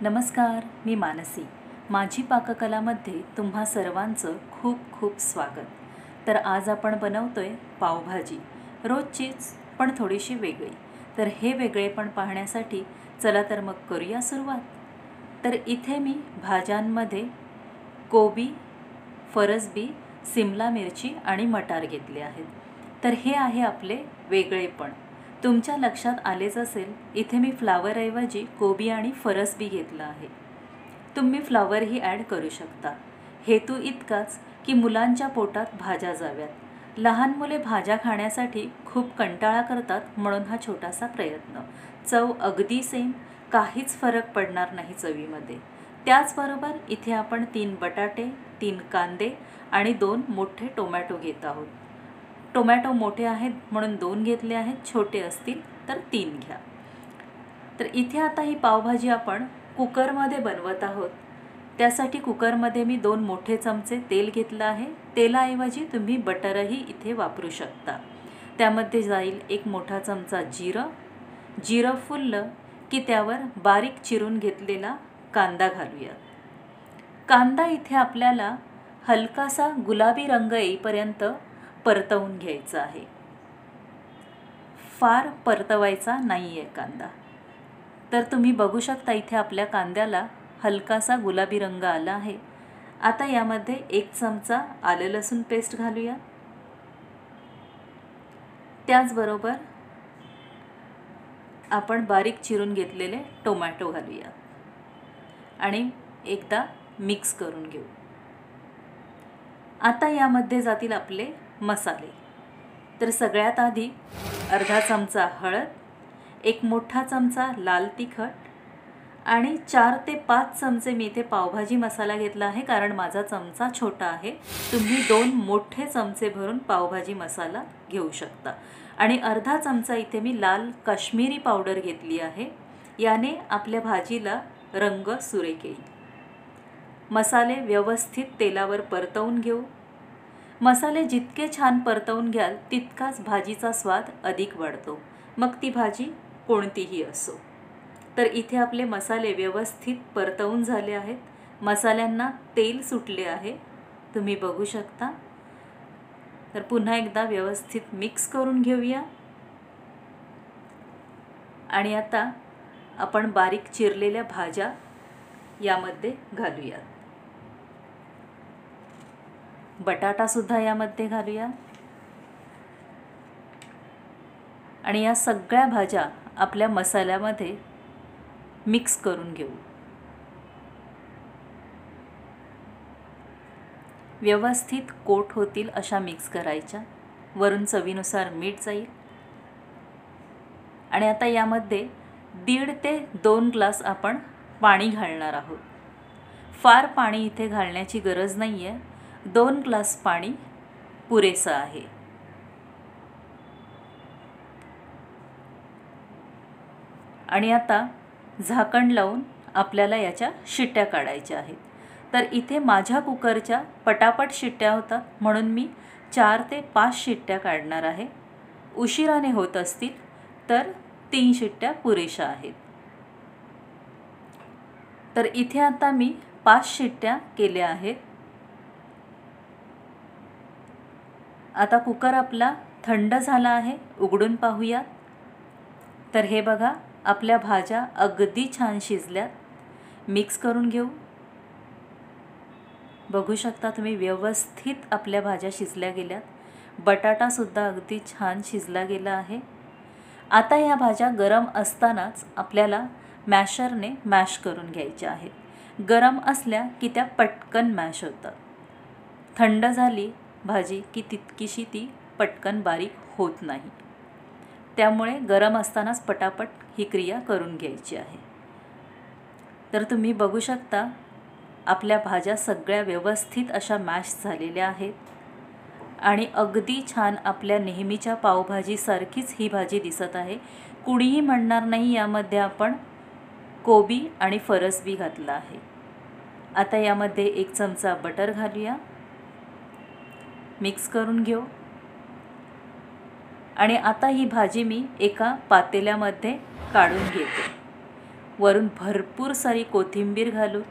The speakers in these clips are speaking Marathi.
नमस्कार, मी मानसी. माझी पाककलामध्ये तुम्हा सर्वांचं खूप खूप स्वागत. तर आज आपण बनवतोय पावभाजी, रोजचीच पण थोडीशी वेगळी. तर हे वेगळेपण पाहण्यासाठी चला तर मग करूया सुरुवात. तर इथे मी भाज्यांमध्ये कोबी, फरसबी, सिमला मिरची आणि मटार घेतले आहेत. तर हे आहे आपले वेगळेपण. तुमच्या लक्षात आलेच असेल, इथे मी फ्लावरऐवजी कोबी आणि फरसबी घेतला आहे. तुम्ही फ्लावरही ॲड करू शकता. हेतू इतकाच की मुलांच्या पोटात भाज्या जाव्यात. लहान मुले भाज्या खाण्यासाठी खूप कंटाळा करतात, म्हणून हा छोटासा प्रयत्न. चव अगदी सेम, काहीच फरक पडणार नाही चवीमध्ये. त्याचबरोबर इथे आपण 3 बटाटे, 3 कांदे आणि 2 मोठे टोमॅटो घेत आहोत. टोमॅटो मोठे आहेत म्हणून 2 घेतले आहेत, छोटे असतील तर 3 घ्या. तर इथे आता ही पावभाजी आपण कुकरमध्ये बनवत आहोत. त्यासाठी कुकरमध्ये मी 2 मोठे चमचे तेल घेतलं आहे. तेलाऐवजी तुम्ही बटरही इथे वापरू शकता. त्यामध्ये जाईल 1 मोठा चमचा जिरं फुललं की त्यावर बारीक चिरून घेतलेला कांदा घालूया. कांदा इथे आपल्याला हलकासा गुलाबी रंग येईपर्यंत परतवून घ्यायचा आहे. फार परतवायचा नाही आहे कांदा. तर तुम्ही बघू शकता इथे आपल्या कांद्याला हलकासा गुलाबी रंग आला आहे. आता यामध्ये 1 चमचा आलं लसूण पेस्ट घालूया. त्याचबरोबर आपण बारीक चिरून घेतलेले टोमॅटो घालूया आणि एकदा मिक्स करून घेऊ. आता यामध्ये जातील आपले मसाले. तर सगळ्यात आधी अर्धा चमचा हळद, 1 मोठा चमचा लाल तिखट आणि 4 ते 5 चमचे मी इथे पावभाजी मसाला घेतला आहे, कारण माझा चमचा छोटा आहे. तुम्ही 2 मोठे चमचे भरून पावभाजी मसाला घेऊ शकता. आणि अर्धा चमचा इथे मी लाल काश्मीरी पावडर घेतली आहे. याने आपल्या भाजीला रंग सुरेख येईल. मसाले व्यवस्थित तेलावर परतवून घेऊ. मसाले जितके छान परतवून घ्याल तितकाच भाजीचा स्वाद अधिक वाढतो, मग ती भाजी कोणतीही असो. तर इथे आपले मसाले व्यवस्थित परतवून झाले आहेत. मसाल्यांना तेल सुटले आहे, तुम्ही बघू शकता. तर पुन्हा एकदा व्यवस्थित मिक्स करून घेऊया. आणि आता आपण बारीक चिरलेल्या भाज्या यामध्ये घालूया. बटाटासुद्धा यामध्ये घालूया आणि या सगळ्या भाज्या आपल्या मसाल्यामध्ये मिक्स करून घेऊ. व्यवस्थित कोट होतील अशा मिक्स करायच्या. वरून चवीनुसार मीठ जाईल. आणि आता यामध्ये 1.5 ते 2 ग्लास आपण पाणी घालणार आहोत. फार पाणी इथे घालण्याची गरज नाही आहे. 2 ग्लास पाणी पुरेसं आहे. आणि आता झाकण लावून आपल्याला याच्या शिट्ट्या काढायच्या आहेत. तर इथे माझ्या कुकरच्या पटापट शिट्ट्या होतात, म्हणून मी 4 ते 5 शिट्ट्या काढणार आहे. उशिराने होत असतील तर 3 शिट्ट्या पुरेशा आहेत. तर इथे आता मी 5 शिट्ट्या केल्या आहेत. आता कुकर आपला थंड झाला आहे, उघडून पाहूया. तर हे बघा, आपल्या भाज्या अगदी छान शिजल्यात. मिक्स करून घेऊ. बघू शकता तुम्ही, व्यवस्थित आपल्या भाज्या शिजल्या गेल्यात. बटाटासुद्धा अगदी छान शिजला गेला आहे. आता या भाज्या गरम असतानाच आपल्याला मॅशरने मॅश करून घ्यायच्या आहेत. गरम असल्या की त्या पटकन मॅश होतात. थंड झाली भाजी की तितकीशी ती पटकन बारीक होत नाही. त्यामुळे गरम असतानाच पटापट ही क्रिया करून घ्यायची आहे. तर तुम्ही बघू शकता, आपल्या भाज्या सगळ्या व्यवस्थित अशा मॅश झालेल्या आहेत. आणि अगदी छान आपल्या नेहमीच्या पावभाजीसारखीच ही भाजी दिसत आहे. कुणीही म्हणणार नाही यामध्ये आपण कोबी आणि फरसबी घातला आहे. आता यामध्ये 1 चमचा बटर घालूया. मिक्स करून घेऊ. आणि आता ही भाजी मी एका पातेल्यामध्ये काढून घेते. वरून भरपूर सारी कोथिंबीर घालून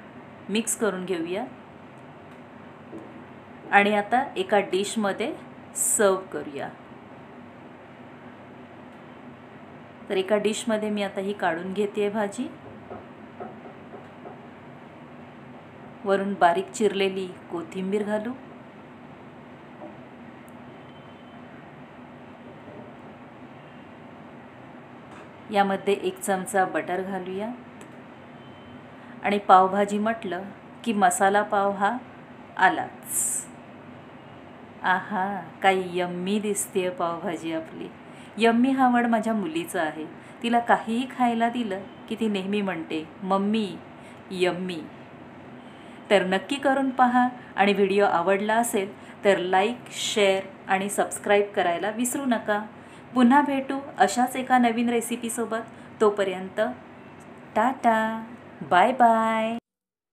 मिक्स करून घेऊया आणि आता एका डिशमध्ये सर्व करूया. तर एका डिशमध्ये मी आता ही काढून घेते भाजी. वरून बारीक चिरलेली कोथिंबीर घालू. यामध्ये 1 चमचा बटर घालूया. आणि पावभाजी म्हटलं की मसाला पाव हा आलाच. आहा, काय यम्मी दिसते पावभाजी आपली. यम्मी हा वर्ड माझ्या मुलीचा आहे. तिला काहीही खायला दिलं की ती नेहमी म्हणते मम्मी यम्मी. तर नक्की करून पहा आणि व्हिडिओ आवडला असेल तर लाईक, शेअर आणि सबस्क्राईब करायला विसरू नका. पुन्हा भेटू अशाच एका नवीन रेसिपीसोबत. तोपर्यंत टाटा, बाय बाय.